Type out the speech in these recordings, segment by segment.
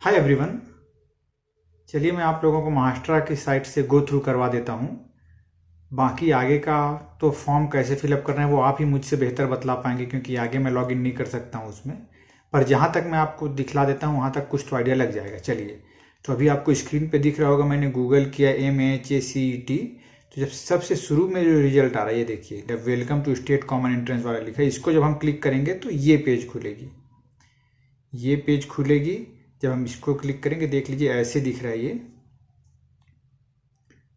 Hi everyone. चलिए मैं आप लोगों को महाराष्ट्र की साइट से गो थ्रू करवा देता हूँ। बाकी आगे का तो फॉर्म कैसे फिलअप करना है वो आप ही मुझसे बेहतर बतला पाएंगे, क्योंकि आगे मैं लॉगिन नहीं कर सकता हूँ उसमें। पर जहाँ तक मैं आपको दिखला देता हूँ वहाँ तक कुछ तो आइडिया लग जाएगा। चलिए, तो अभी आपको स्क्रीन पे दिख रहा होगा, मैंने गूगल किया MHACET। तो जब सबसे शुरू में जो रिजल्ट आ रहा है ये देखिए, the welcome to state common entrance वाला लिखा है। इसको जब हम क्लिक करेंगे तो ये पेज खुलेगी। ये पेज खुलेगी जब हम इसको क्लिक करेंगे, देख लीजिए ऐसे दिख रहा है ये।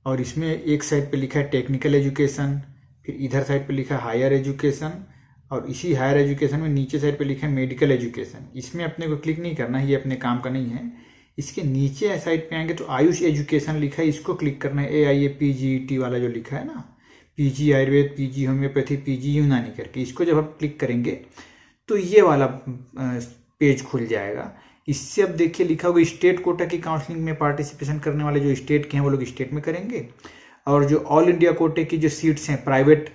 और इसमें एक साइड पे लिखा है टेक्निकल एजुकेशन, फिर इधर साइड पे लिखा है हायर एजुकेशन, और इसी हायर एजुकेशन में नीचे साइड पे लिखा है मेडिकल एजुकेशन। इसमें अपने को क्लिक नहीं करना है, ये अपने काम का नहीं है। इसके नीचे साइड पे आएंगे तो आयुष एजुकेशन लिखा है, इसको क्लिक करना है। AIAPGET वाला जो लिखा है ना, PG Ayurveda, PG homeopathy, PG यूनानी करके, इसको जब हम क्लिक करेंगे तो ये वाला पेज खुल जाएगा। इससे अब देखिए लिखा होगा स्टेट कोटा की काउंसलिंग में पार्टिसिपेशन करने वाले जो स्टेट के हैं वो लोग स्टेट में करेंगे, और जो ऑल इंडिया कोटे की जो सीट्स हैं प्राइवेट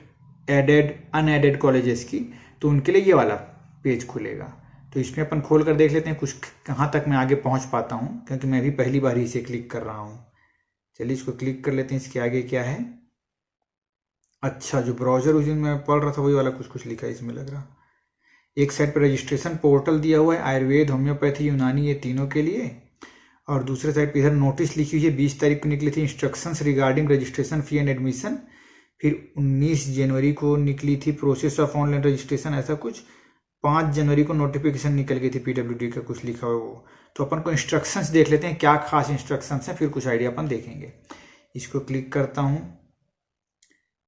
एडेड अनएडेड कॉलेजेस की, तो उनके लिए ये वाला पेज खुलेगा। तो इसमें अपन खोल कर देख लेते हैं कुछ कहाँ तक मैं आगे पहुँच पाता हूँ, क्योंकि मैं भी पहली बार ही इसे क्लिक कर रहा हूँ। चलिए इसको क्लिक कर लेते हैं। इसके आगे क्या है? अच्छा, जो ब्राउजर उस दिन मैं पढ़ रहा था वही वाला कुछ कुछ लिखा है इसमें लग रहा। एक साइड पर रजिस्ट्रेशन पोर्टल दिया हुआ है, आयुर्वेद, होम्योपैथी, यूनानी, ये तीनों के लिए। और दूसरे साइड पर इधर नोटिस लिखी हुई है, 20 तारीख को निकली थी, instructions regarding registration fee and admission. फिर 19 जनवरी को निकली थी प्रोसेस ऑफ ऑनलाइन रजिस्ट्रेशन, ऐसा कुछ। 5 जनवरी को नोटिफिकेशन निकल गई थी PWD का, कुछ लिखा हुआ वो। तो अपन को इंस्ट्रक्शंस देख लेते हैं, क्या खास इंस्ट्रक्शंस हैं, फिर कुछ आइडिया अपन देखेंगे। इसको क्लिक करता हूँ।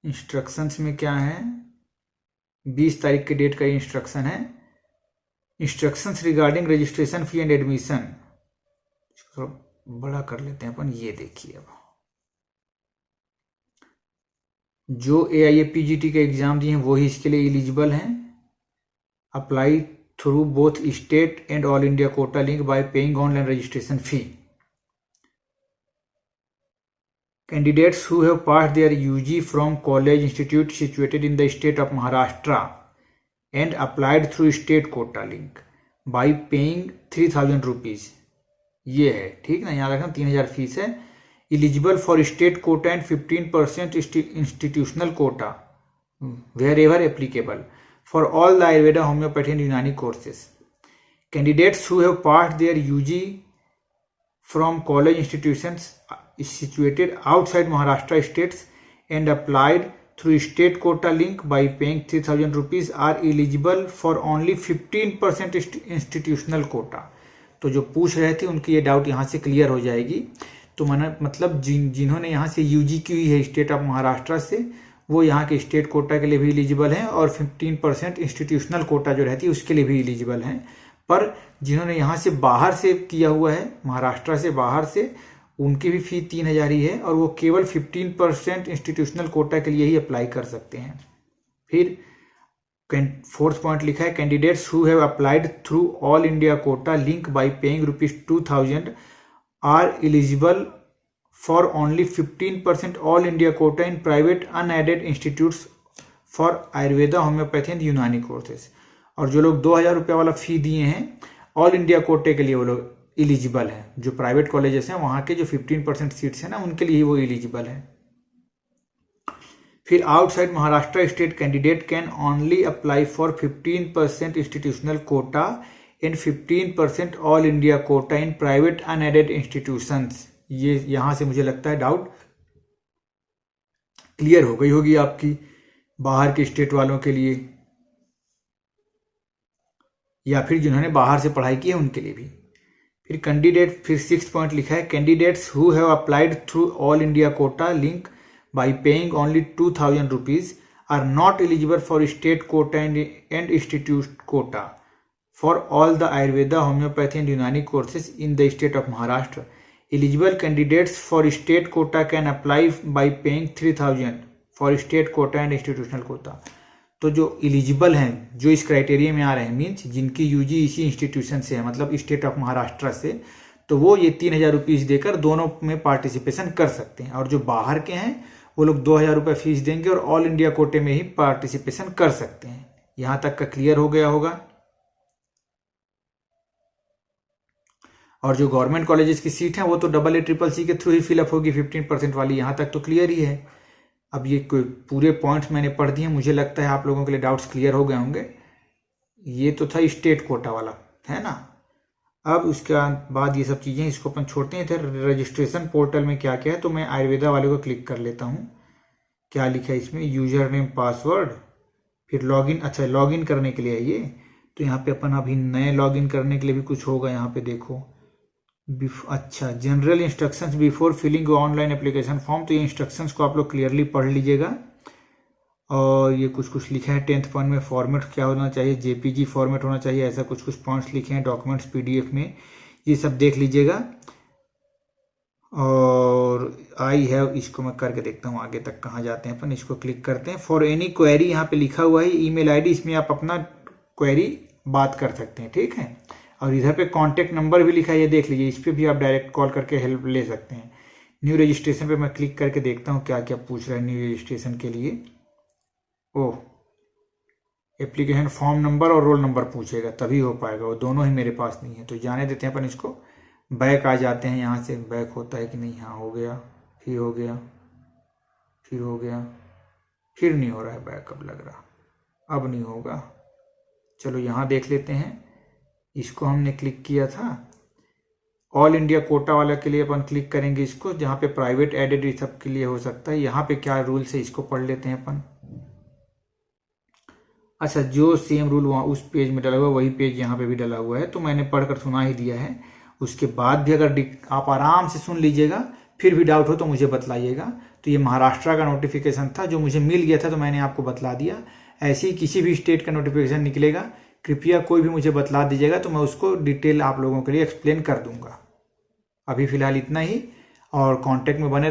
इंस्ट्रक्शंस में क्या है? 20 तारीख के डेट का ये इंस्ट्रक्शन है, instructions regarding registration fee and admission. इसको थोड़ा बड़ा कर लेते हैं अपन। ये देखिए, अब जो AIAPGT के एग्जाम दिए हैं वो ही इसके लिए एलिजिबल हैं। Apply through both state and all India quota link by paying online registration fee. Candidates who have passed their UG from college institute situated in the state of Maharashtra and applied through state quota link by paying 3000 rupees, ये है ठीक ना, यहाँ रखना 3000 fees है। Eligible for state quota and 15% institutional quota wherever applicable for all the Ayurveda, homeopathy and Unani courses. Candidates who have passed their UG from college institutions situated outside Maharashtra states and applied through state quota link by paying 3000 rupees are eligible for only 15% institutional quota। तो जो पूछ रहे थे उनकी ये doubt यहाँ से clear हो जाएगी। तो मतलब जिन्होंने यहाँ से UG की हुई है स्टेट ऑफ महाराष्ट्र से, वो यहाँ के स्टेट कोटा के लिए भी एलिजिबल हैं, और 15% इंस्टीट्यूशनल कोटा जो रहती है उसके लिए भी एलिजिबल हैं। पर जिन्होंने यहाँ से बाहर से किया हुआ है, महाराष्ट्र से बाहर से, उनकी भी फी 3000 ही है, और वो केवल 15% इंस्टीट्यूशनल कोटा के लिए ही अप्लाई कर सकते हैं। फिर 4th पॉइंट लिखा है, candidates who have applied through all India quota link by paying ₹2000 are eligible for only 15% all India quota in private unaided institutes for Ayurveda, homeopathy and Unani courses. और जो लोग 2000 रुपये वाला फी दिए हैं ऑल इंडिया कोटे के लिए, वो लोग एलिजिबल है। जो प्राइवेट कॉलेजेस हैं वहाँ के जो 15% सीट्स हैं ना, उनके लिए वो एलिजिबल है। फिर outside Maharashtra state candidate can only apply for 15% institutional quota and 15% all India quota in private unaided institutions. ये यहाँ से मुझे लगता है डाउट क्लियर हो गई होगी आपकी, बाहर के स्टेट वालों के लिए, या फिर जिन्होंने बाहर से पढ़ाई की है उनके लिए भी। फिर कैंडिडेट, फिर 6th पॉइंट लिखा है, candidates who have applied through all India quota link by paying only 2000 rupees are not eligible for state quota and institute quota for all the Ayurveda, homeopathy and Unani courses in the state of Maharashtra. Eligible candidates for state quota can apply by paying 3000 for state quota and institutional quota. तो जो eligible हैं, जो इस criteria में आ रहे हैं, means जिनकी UG इसी इंस्टीट्यूशन से है, मतलब स्टेट ऑफ महाराष्ट्र से, तो वो ये 3000 रुपीज देकर दोनों में पार्टिसिपेशन कर सकते हैं। और जो बाहर के हैं वो लोग 2000 रुपये फीस देंगे और ऑल इंडिया कोटे में ही पार्टिसिपेशन कर सकते हैं। यहाँ तक का क्लियर हो गया होगा। और जो गवर्नमेंट कॉलेजेस की सीट है वो तो AA CCC के थ्रू ही फिलअप होगी 15% वाली, यहाँ तक तो क्लियर ही है। अब ये कोई पूरे पॉइंट्स मैंने पढ़ दिए, मुझे लगता है आप लोगों के लिए डाउट्स क्लियर हो गए होंगे। ये तो था स्टेट कोटा वाला, है ना। अब उसके बाद ये सब चीज़ें इसको अपन छोड़ते हैं। इधर रजिस्ट्रेशन पोर्टल में क्या क्या है, तो मैं आयुर्वेदा वाले को क्लिक कर लेता हूँ। क्या लिखा है इसमें, यूजर नेम पासवर्ड, फिर लॉगिन। अच्छा, लॉगिन करने के लिए है ये, तो यहाँ पे अपन अभी नए लॉगिन करने के लिए भी कुछ होगा। यहाँ पे देखो, अच्छा, general instructions before filling online application form, तो ये इंस्ट्रक्शंस को आप लोग क्लियरली पढ़ लीजिएगा। और ये कुछ कुछ लिखा है 10th पॉइंट में, फॉर्मेट क्या होना चाहिए, JPG फॉर्मेट होना चाहिए, ऐसा कुछ कुछ पॉइंट्स लिखे हैं। डॉक्यूमेंट्स PDF में, ये सब देख लीजिएगा। और आई हैव, इसको मैं करके देखता हूँ आगे तक कहाँ जाते हैं अपन। इसको क्लिक करते हैं। फॉर एनी क्वेरी, यहाँ पे लिखा हुआ है ईमेल ID, इसमें आप अपना क्वेरी बात कर सकते हैं, ठीक है। और इधर पे कॉन्टेक्ट नंबर भी लिखा है, ये देख लीजिए, इस पर भी आप डायरेक्ट कॉल करके हेल्प ले सकते हैं। न्यू रजिस्ट्रेशन पे मैं क्लिक करके देखता हूँ क्या क्या पूछ रहा है न्यू रजिस्ट्रेशन के लिए। ओह, एप्लीकेशन फॉर्म नंबर और रोल नंबर पूछेगा, तभी हो पाएगा, वो दोनों ही मेरे पास नहीं है। तो जाने देते हैं अपन इसको। बैक आ जाते हैं, यहाँ से बैक होता है कि नहीं। हाँ, हो गया, फिर हो गया, फिर हो गया, फिर नहीं हो रहा है बैक, अब लग रहा, अब नहीं होगा। चलो यहाँ देख लेते हैं, इसको हमने क्लिक किया था। ऑल इंडिया कोटा वाला के लिए अपन क्लिक करेंगे इसको, जहाँ पे प्राइवेट एडेड इस सब के लिए हो सकता है। यहाँ पे क्या रूल्स है इसको पढ़ लेते हैं अपन। अच्छा, जो सेम रूल वहाँ उस पेज में डला हुआ वही पेज यहाँ पे भी डला हुआ है, तो मैंने पढ़कर सुना ही दिया है। उसके बाद भी अगर आप आराम से सुन लीजिएगा, फिर भी डाउट हो तो मुझे बतलाइएगा। तो ये महाराष्ट्र का नोटिफिकेशन था जो मुझे मिल गया था, तो मैंने आपको बतला दिया। ऐसे ही किसी भी स्टेट का नोटिफिकेशन निकलेगा, कृपया कोई भी मुझे बतला दीजिएगा, तो मैं उसको डिटेल आप लोगों के लिए एक्सप्लेन कर दूंगा। अभी फिलहाल इतना ही, और कांटेक्ट में बने